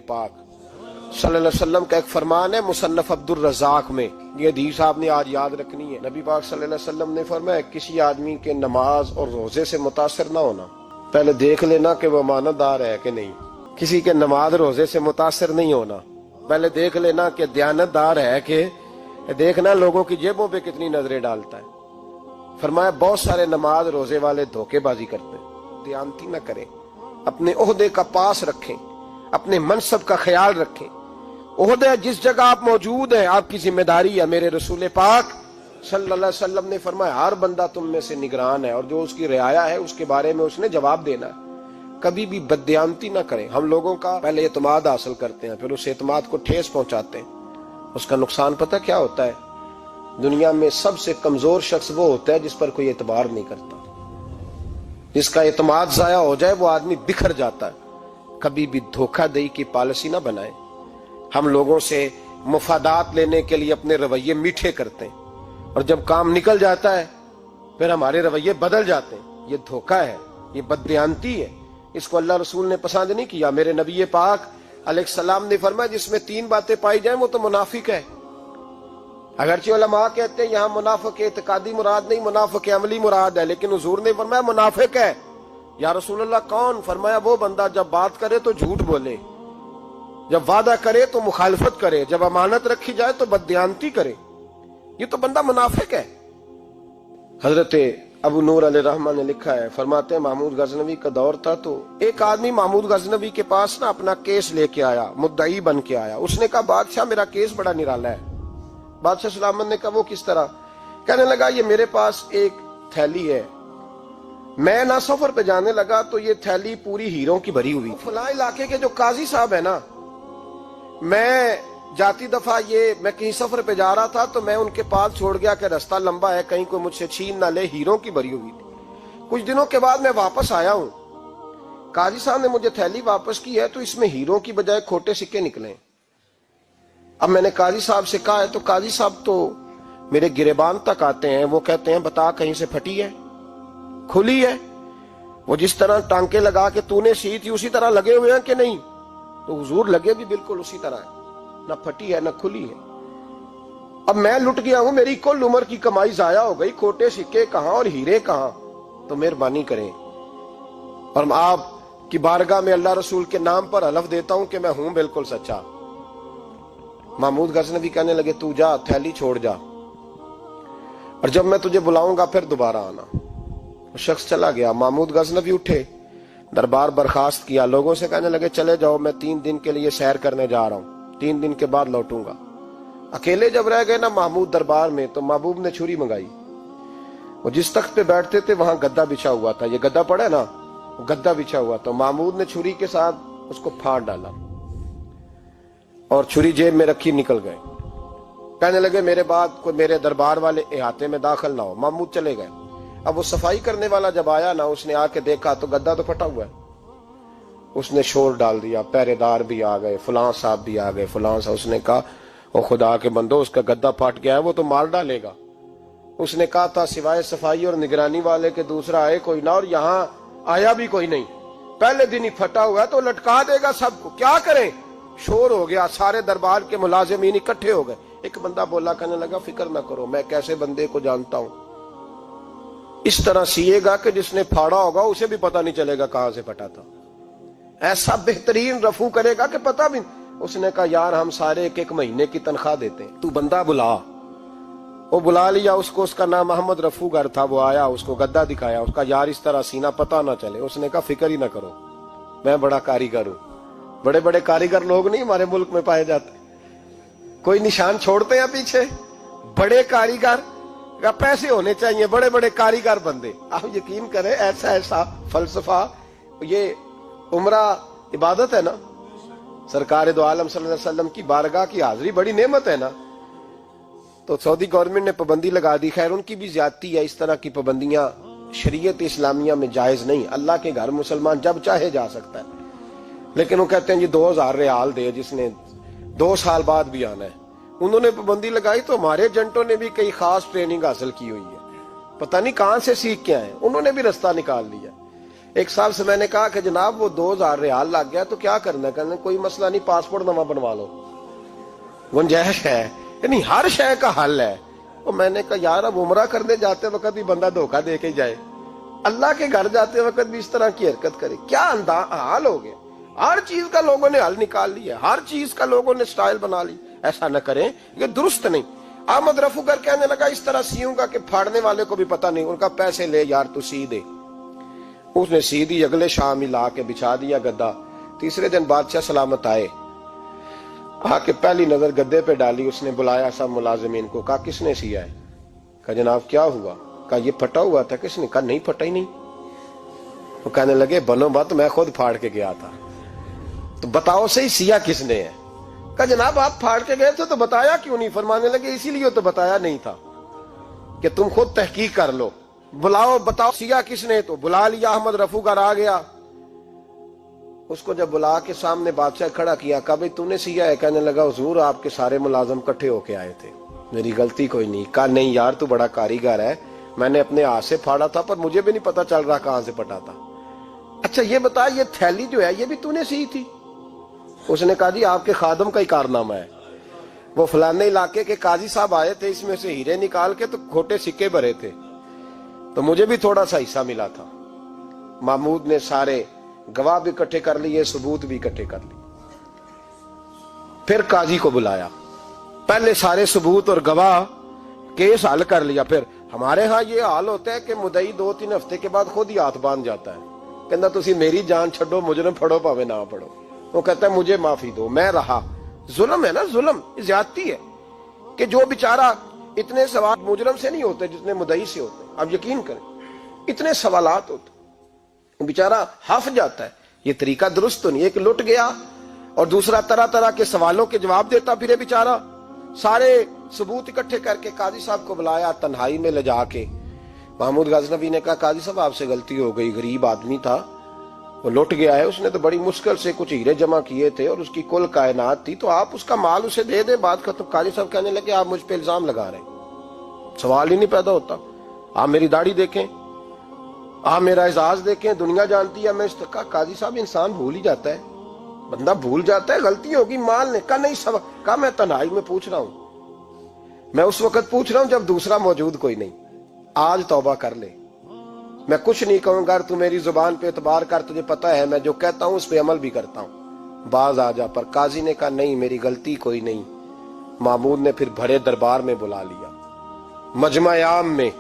پاک صلی اللہ علیہ وسلم کا ایک فرمان ہے مصنف عبدالرزاق میں، یہ حدیث آپ نے آج یاد رکھنی ہے۔ نبی پاک صلی اللہ علیہ وسلم نے فرمایا کسی آدمی کے نماز اور روزے سے متاثر نہ ہونا، پہلے دیکھ لینا کہ وہ امانت دار ہے کہ نہیں۔ کسی کے نماز روزے سے متاثر نہیں ہونا، پہلے دیکھ لینا کہ دیانت دار ہے کہ دیکھنا لوگوں کی جیبوں پہ کتنی نظریں ڈالتا ہے۔ فرمایا بہت سارے نماز روزے والے دھوکے بازی کرتے ہیں، دیانتی نہ کریں، اپنے عہدے کا پاس رکھیں، اپنے منصب کا خیال رکھیں۔ عہدہ جس جگہ آپ موجود ہیں آپ کی ذمہ داری ہے۔ میرے رسول پاک صلی اللہ علیہ وسلم نے فرمایا ہر بندہ تم میں سے نگران ہے، اور جو اس کی رعایا ہے اس کے بارے میں اس نے جواب دینا ہے۔ کبھی بھی بددیانتی نہ کریں۔ ہم لوگوں کا پہلے اعتماد حاصل کرتے ہیں، پھر اس اعتماد کو ٹھیس پہنچاتے ہیں۔ اس کا نقصان پتہ کیا ہوتا ہے؟ دنیا میں سب سے کمزور شخص وہ ہوتا ہے جس پر کوئی اعتبار نہیں کرتا۔ جس کا اعتماد ضائع ہو جائے وہ آدمی بکھر جاتا ہے۔ کبھی بھی دھوکہ دہی کی پالیسی نہ بنائیں۔ ہم لوگوں سے مفادات لینے کے لیے اپنے رویے میٹھے کرتے ہیں، اور جب کام نکل جاتا ہے پھر ہمارے رویے بدل جاتے ہیں۔ یہ دھوکہ ہے، یہ بددیانتی ہے۔ اس کو اللہ رسول نے پسند نہیں کیا۔ میرے نبی پاک علیہ السلام نے فرمایا جس میں تین باتیں پائی جائیں وہ تو منافق ہے۔ اگرچہ علماء کہتے ہیں یہاں منافق اعتقادی مراد نہیں، منافق عملی مراد ہے، لیکن حضور نے فرمایا منافق ہے۔ یا رسول اللہ کون؟ فرمایا وہ بندہ جب بات کرے تو جھوٹ بولے، جب وعدہ کرے تو مخالفت کرے، جب امانت رکھی جائے تو بددیانتی کرے۔ یہ تو بندہ منافق ہے۔ حضرت ابو نور علیہ رحمہ نے لکھا ہے، فرماتے ہیں محمود غزنوی کا دور تھا تو ایک آدمی محمود غزنوی کے پاس نا اپنا کیس لے کے آیا، مدعی بن کے آیا۔ اس نے کہا بادشاہ میرا کیس بڑا نرالا ہے۔ بادشاہ سلامت نے کہا وہ کس طرح؟ کہنے لگا یہ میرے پاس ایک تھیلی ہے، میں نہ سفر پہ جانے لگا تو یہ تھیلی پوری ہیروں کی بھری ہوئی، فلاں علاقے کے جو قاضی صاحب ہے نا، میں جاتی دفعہ میں کہیں سفر پہ جا رہا تھا تو میں ان کے پاس چھوڑ گیا کہ راستہ لمبا ہے، کہیں کوئی مجھ سے چھین نہ لے، ہیروں کی بھری ہوئی تھی۔ کچھ دنوں کے بعد میں واپس آیا ہوں، قاضی صاحب نے مجھے تھیلی واپس کی ہے تو اس میں ہیروں کی بجائے کھوٹے سکے نکلے۔ اب میں نے قاضی صاحب سے کہا ہے تو قاضی صاحب تو میرے گریبان تک آتے ہیں، وہ کہتے ہیں بتا کہیں سے پھٹی ہے، کھلی ہے؟ وہ جس طرح ٹانکے لگا کے تو نے سی تھی اسی طرح لگے ہوئے ہیں کہ نہیں؟ تو حضور لگے بھی بالکل اسی طرح ہے، نہ پھٹی ہے نہ کھلی ہے۔ اب میں لٹ گیا ہوں، میری کل عمر کی کمائی ضائع ہو گئی، کھوٹے سکے کہاں اور ہیرے کہاں؟ تو مہربانی کریں، اور میں آپ کی بارگاہ میں اللہ رسول کے نام پر حلف دیتا ہوں کہ میں ہوں بالکل سچا۔ محمود غزنوی کہنے لگے تو جا، تھیلی چھوڑ جا، اور جب میں تجھے بلاؤں گا پھر دوبارہ آنا۔ وہ شخص چلا گیا۔ محمود غزنوی اٹھے، دربار برخاست کیا، لوگوں سے کہنے لگے چلے جاؤ، میں 3 دن کے لیے سیر کرنے جا رہا ہوں، 3 دن کے بعد لوٹوں گا۔ اکیلے جب رہ گئے نا محمود دربار میں تو محبوب نے چھری منگائی۔ وہ جس تخت پہ بیٹھتے تھے وہاں گدا بچھا ہوا تھا، یہ گدا پڑا ہے نا، وہ گدا بچھا ہوا تھا۔ محمود نے چھری کے ساتھ اس کو پھاڑ ڈالا اور چھری جیب میں رکھی نکل گئے۔ کہنے لگے میرے بعد کوئی میرے دربار والے احاطے میں داخل نہ ہو۔ محمود چلے گئے۔ اب وہ صفائی کرنے والا جب آیا نا، اس نے آ کے دیکھا تو گدا تو پھٹا ہوا ہے۔ اس نے شور ڈال دیا، پہرے دار بھی آ گئے، فلاں صاحب بھی آ گئے، فلاں صاحب۔ اس نے کہا او خدا کے بندو، اس کا گدا پھٹ گیا ہے، وہ تو مار ڈالے گا۔ اس نے کہا تھا سوائے صفائی اور نگرانی والے کے دوسرا آئے کوئی نہ، اور یہاں آیا بھی کوئی نہیں، پہلے دن ہی پھٹا ہوا ہے تو لٹکا دے گا سب کو، کیا کریں؟ شور ہو گیا، سارے دربار کے ملازمین اکٹھے ہو گئے۔ ایک بندہ بولا، کہنے لگا فکر نہ کرو، میں کیسے بندے کو جانتا ہوں، اس طرح سیے گا کہ جس نے پھاڑا ہوگا اسے بھی پتہ نہیں چلے گا کہاں سے پھٹا تھا، ایسا بہترین رفو کرے گا کہ پتہ بھی۔ اس نے کہا یار ہم سارے 1 مہینے کی تنخواہ دیتے ہیں، تو بندہ بلا۔ وہ بلا لیا اس کو، اس کا نام محمد رفو گر تھا۔ وہ آیا، اس کو گدا دکھایا، اس کا یار اس طرح سینا پتہ نہ چلے۔ اس نے کہا فکر ہی نہ کرو، میں بڑا کاریگر ہوں۔ بڑے بڑے کاریگر لوگ نہیں ہمارے ملک میں پائے جاتے، کوئی نشان چھوڑتے ہیں پیچھے؟ بڑے کاریگر کا پیسے ہونے چاہیے، بڑے بڑے کاریگر بندے۔ آپ یقین کریں ایسا فلسفہ، یہ عمرہ عبادت ہے نا، سرکار دو عالم صلی اللہ علیہ وسلم کی بارگاہ کی حاضری بڑی نعمت ہے نا۔ تو سعودی گورنمنٹ نے پابندی لگا دی، خیر ان کی بھی زیادتی ہے، اس طرح کی پابندیاں شریعت اسلامیہ میں جائز نہیں۔ اللہ کے گھر مسلمان جب چاہے جا سکتا ہے، لیکن وہ کہتے ہیں جی 2000 ریال دے جس نے 2 سال بعد بھی آنا ہے۔ انہوں نے پابندی لگائی تو ہمارے ایجنٹوں نے بھی کئی خاص ٹریننگ حاصل کی ہوئی ہے، پتہ نہیں کہاں سے سیکھ کے آئے، انہوں نے بھی رستہ نکال لیا۔ ایک صاحب سے میں نے کہا کہ جناب وہ 2000 ریال لگ گیا تو کیا کرنا ہے؟ کہنے کوئی مسئلہ نہیں، پاسپورٹ نواں بنوا لو، گنجائش ہے، یعنی ہر شے کا حل ہے۔ تو میں نے کہا یار اب عمرہ کرنے جاتے وقت بھی بندہ دھوکہ دے کے جائے، اللہ کے گھر جاتے وقت بھی اس طرح کی حرکت کرے، کیا حال ہو گیا؟ ہر چیز کا لوگوں نے حل نکال لیا، ہر چیز کا لوگوں نے سٹائل بنا لی۔ ایسا نہ کریں، یہ درست نہیں۔ احمد رفوگر کہنے لگا اس طرح سیوں گا کہ پھاڑنے والے کو بھی پتہ نہیں، ان کا پیسے لے یار تو سی دے۔ اس نے سی دی، اگلے شام ہی لا کے بچھا دیا گدا۔ تیسرے دن بادشاہ سلامت آئے، آ کے پہلی نظر گدے پہ ڈالی، اس نے بلایا سب ملازمین کو، کہا کس نے سیا ہے؟ کہا جناب کیا ہوا؟ کہا یہ پھٹا ہوا تھا۔ کس نے؟ کہا نہیں پھٹا ہی نہیں۔ وہ کہنے لگے بنو بات، میں خود پھاڑ کے گیا تھا، تو بتاؤ صحیح سیا کس نے ہے؟ کہا جناب آپ پھاڑ کے گئے تھے تو بتایا کیوں نہیں؟ فرمانے لگے اسی لیے تو بتایا نہیں تھا کہ تم خود تحقیق کر لو، بلاؤ بتاؤ سیا کس نے۔ تو بلا لیا، احمد رفوگر آ گیا، اس کو جب بلا کے سامنے بادشاہ کھڑا کیا، کہا بھئی تو نے سیا ہے؟ کہنے لگا حضور آپ کے سارے ملازم کٹھے ہو کے آئے تھے، میری غلطی کوئی نہیں۔ کہا نہیں یار تو بڑا کاریگر ہے، میں نے اپنے ہاتھ سے پھاڑا تھا پر مجھے بھی نہیں پتا چل رہا کہاں سے پھٹا تھا۔ اچھا یہ بتا یہ تھیلی جو ہے یہ بھی تو نے سی تھی؟ اس نے کہا جی آپ کے خادم کا ہی کارنامہ ہے، وہ فلانے علاقے کے قاضی صاحب آئے تھے، اس میں سے ہیرے نکال کے تو کھوٹے سکے بھرے تھے، تو مجھے بھی تھوڑا سا حصہ ملا تھا۔ محمود نے سارے گواہ بھی اکٹھے کر لیے، ثبوت بھی اکٹھے کر لیے، پھر قاضی کو بلایا، پہلے سارے ثبوت اور گواہ کیس حل کر لیا۔ پھر ہمارے ہاں یہ حال ہوتا ہے کہ مدعی 2-3 ہفتے کے بعد خود ہی ہاتھ باندھ جاتا ہے، کہنا تسی میری جان چھڈو، مجرم پھڑو پاوے نہ پڑھو۔ وہ کہتا ہے مجھے معافی دو، میں رہا۔ ظلم ہے نا، ظلم زیادتی ہے کہ جو بیچارہ اتنے سوال مجرم سے نہیں ہوتے جتنے مدعی سے ہوتے ہیں، اب یقین کریں اتنے سوالات ہوتے بیچارہ ہف جاتا ہے۔ یہ طریقہ درست تو نہیں، ایک لٹ گیا اور دوسرا طرح طرح کے سوالوں کے جواب دیتا پھرے بیچارہ۔ سارے ثبوت اکٹھے کر کے قاضی صاحب کو بلایا تنہائی میں لے جا کے۔ محمود غزنوی نے کہا قاضی صاحب آپ سے غلطی ہو گئی، غریب آدمی تھا، وہ لٹ گیا ہے، اس نے تو بڑی مشکل سے کچھ ہیرے جمع کیے تھے اور اس کی کل کائنات تھی، تو آپ اس کا مال اسے دے دیں، بات ختم۔ قاضی صاحب کہنے لگے آپ مجھ پہ الزام لگا رہے ہیں، سوال ہی نہیں پیدا ہوتا، آپ میری داڑھی دیکھیں، آپ میرا اعزاز دیکھیں، دنیا جانتی ہے میں اس کا۔ قاضی صاحب انسان بھول ہی جاتا ہے، بندہ بھول جاتا ہے، غلطی ہوگی، مال نے کہا نہیں سب، کہا میں تنہائی میں پوچھ رہا ہوں، میں اس وقت پوچھ رہا ہوں جب دوسرا موجود کوئی نہیں، آج توبہ کر لے، میں کچھ نہیں کہوں گا، تو میری زبان پہ اعتبار کر، تجھے پتہ ہے میں جو کہتا ہوں اس پہ عمل بھی کرتا ہوں، باز آ جا۔ پر قاضی نے کہا نہیں میری غلطی کوئی نہیں۔ محمود نے پھر بڑے دربار میں بلا لیا، مجمع عام میں،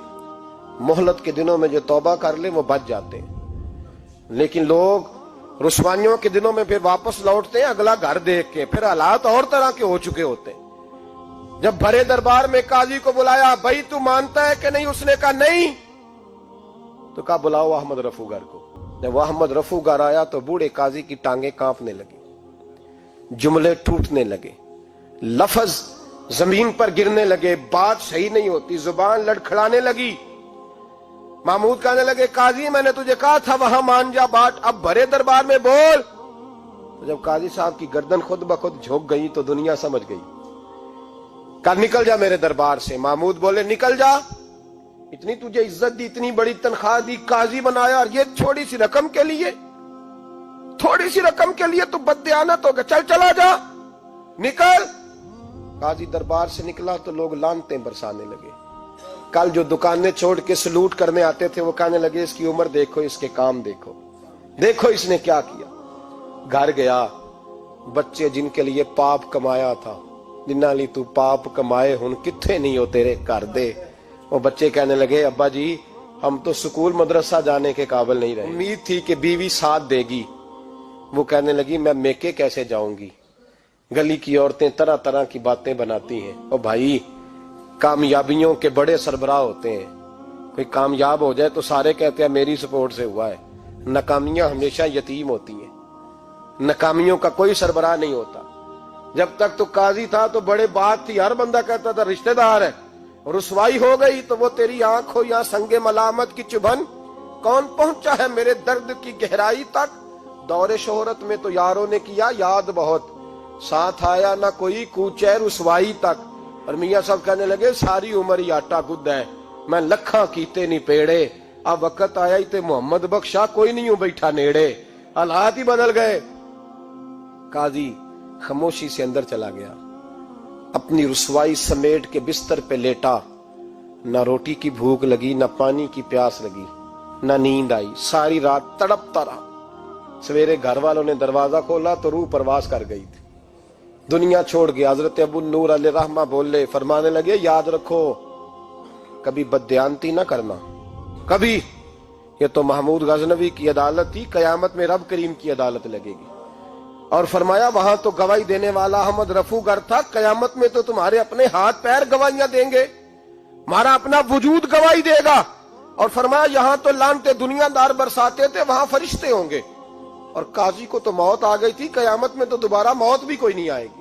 مہلت کے دنوں میں جو توبہ کر لے وہ بچ جاتے ہیں، لیکن لوگ رسوائیوں کے دنوں میں پھر واپس لوٹتے ہیں اگلا گھر دیکھ کے، پھر حالات اور طرح کے ہو چکے ہوتے ہیں۔ جب بڑے دربار میں قاضی کو بلایا، بھائی تو مانتا ہے کہ نہیں؟ اس نے کہا نہیں، تو کہا بلاؤ احمد رفوگر کو۔ جب وہ احمد رفوگر آیا تو بوڑھے قاضی کی ٹانگیں کانپنے لگی، جملے ٹوٹنے لگے، لفظ زمین پر گرنے لگے، بات صحیح نہیں ہوتی، زبان لڑکھڑانے لگی۔ محمود کہنے لگے قاضی میں نے تجھے کہا تھا وہاں مان جا بات، اب بڑے دربار میں بول۔ تو جب قاضی صاحب کی گردن خود بخود جھک گئی تو دنیا سمجھ گئی، کہا نکل جا میرے دربار سے۔ محمود بولے نکل جا، اتنی تجھے عزت دی، اتنی بڑی تنخواہ دی، قاضی بنایا، اور یہ تھوڑی سی رقم کے لیے، تھوڑی سی رقم کے لیے تو بددیانت ہو گیا، چل چلا جا، نکل۔ قاضی دربار سے نکلا تو لوگ لعنتیں برسانے لگے۔ کل جو دکانیں چھوڑ کے سلوٹ کرنے آتے تھے وہ کہنے لگے اس کی عمر دیکھو، اس کے کام دیکھو، دیکھو اس نے کیا کیا۔ گھر گیا، بچے جن کے لیے پاپ کمایا تھا، جنہاں لی تو پاپ کمائے ہن کتھے نہیں ہو تیرے کر دے۔ وہ بچے کہنے لگے ابا جی ہم تو سکول مدرسہ جانے کے قابل نہیں رہے، امید تھی کہ بیوی ساتھ دے گی۔ وہ کہنے لگی میں میکے کیسے جاؤں گی، گلی کی عورتیں طرح طرح کی باتیں بناتی ہیں۔ اور بھائی کامیابیوں کے بڑے سربراہ ہوتے ہیں، کوئی کامیاب ہو جائے تو سارے کہتے ہیں میری سپورٹ سے ہوا ہے، ناکامیاں ہمیشہ یتیم ہوتی ہیں، ناکامیوں کا کوئی سربراہ نہیں ہوتا۔ جب تک تو قاضی تھا تو بڑے بات تھی، ہر بندہ کہتا تھا رشتہ دار ہے، رسوائی ہو گئی تو وہ تیری آنکھ ہو یا سنگ ملامت کی چبھن، کون پہنچا ہے میرے درد کی گہرائی تک، دور شہرت میں تو یاروں نے کیا یاد بہت، ساتھ آیا نہ کوئی کوچے رسوائی تک۔ اور میاں صاحب کہنے لگے ساری عمر ہی آٹا گد ہے، میں لکھاں کیتے نہیں پیڑے، اب وقت آیا ہی تے محمد بخشا کوئی نہیں ہوں بیٹھا نیڑے، حالات ہی بدل گئے۔ قاضی خاموشی سے اندر چلا گیا، اپنی رسوائی سمیٹ کے بستر پہ لیٹا، نہ روٹی کی بھوک لگی، نہ پانی کی پیاس لگی، نہ نیند آئی، ساری رات تڑپتا رہا۔ سویرے گھر والوں نے دروازہ کھولا تو روح پرواز کر گئی تھی، دنیا چھوڑ گیا۔ حضرت ابو نور علیہ رحمہ بولے، فرمانے لگے یاد رکھو کبھی بددیانتی نہ کرنا، کبھی۔ یہ تو محمود غزنوی کی عدالت تھی، قیامت میں رب کریم کی عدالت لگے گی۔ اور فرمایا وہاں تو گواہی دینے والا احمد رفو گر تھا، قیامت میں تو تمہارے اپنے ہاتھ پیر گواہیاں دیں گے، ہمارا اپنا وجود گواہی دے گا۔ اور فرمایا یہاں تو لانتے دنیا دار برساتے تھے، وہاں فرشتے ہوں گے۔ اور قاضی کو تو موت آ گئی تھی، قیامت میں تو دوبارہ موت بھی کوئی نہیں آئے گی،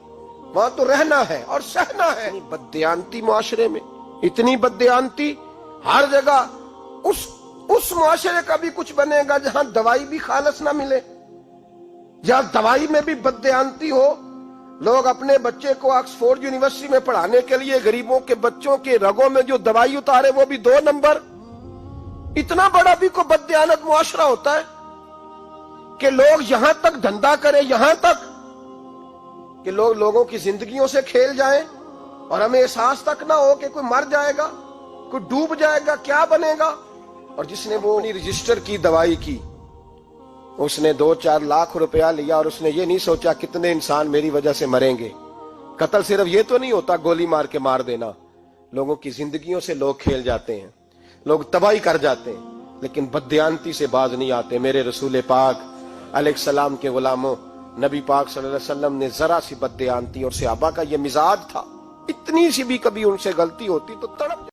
وہاں تو رہنا ہے اور سہنا ہے۔ اتنی بددیانتی معاشرے میں، اتنی بددیانتی ہر جگہ۔ اس معاشرے کا بھی کچھ بنے گا جہاں دوائی بھی خالص نہ ملے، جہاں دوائی میں بھی بددیانتی ہو۔ لوگ اپنے بچے کو آکسفورڈ یونیورسٹی میں پڑھانے کے لیے غریبوں کے بچوں کے رگوں میں جو دوائی اتارے وہ بھی 2 نمبر۔ اتنا بڑا بھی کوئی بددیانت معاشرہ ہوتا ہے کہ لوگ یہاں تک دھندا کریں، یہاں تک کہ لوگ لوگوں کی زندگیوں سے کھیل جائیں اور ہمیں احساس تک نہ ہو کہ کوئی مر جائے گا، کوئی ڈوب جائے گا، کیا بنے گا۔ اور جس نے وہ اپنی رجسٹر کی دوائی کی، اس نے 2-4 لاکھ روپیہ لیا اور اس نے یہ نہیں سوچا کتنے انسان میری وجہ سے مریں گے۔ قتل صرف یہ تو نہیں ہوتا گولی مار کے مار دینا، لوگوں کی زندگیوں سے لوگ کھیل جاتے ہیں، لوگ تباہی کر جاتے ہیں، لیکن بددیانتی سے باز نہیں آتے۔ میرے رسول پاک علیہ السلام کے غلاموں، نبی پاک صلی اللہ علیہ وسلم نے ذرا سی بددیانتی، اور صحابہ کا یہ مزاج تھا، اتنی سی بھی کبھی ان سے غلطی ہوتی تو تڑپ جاتے۔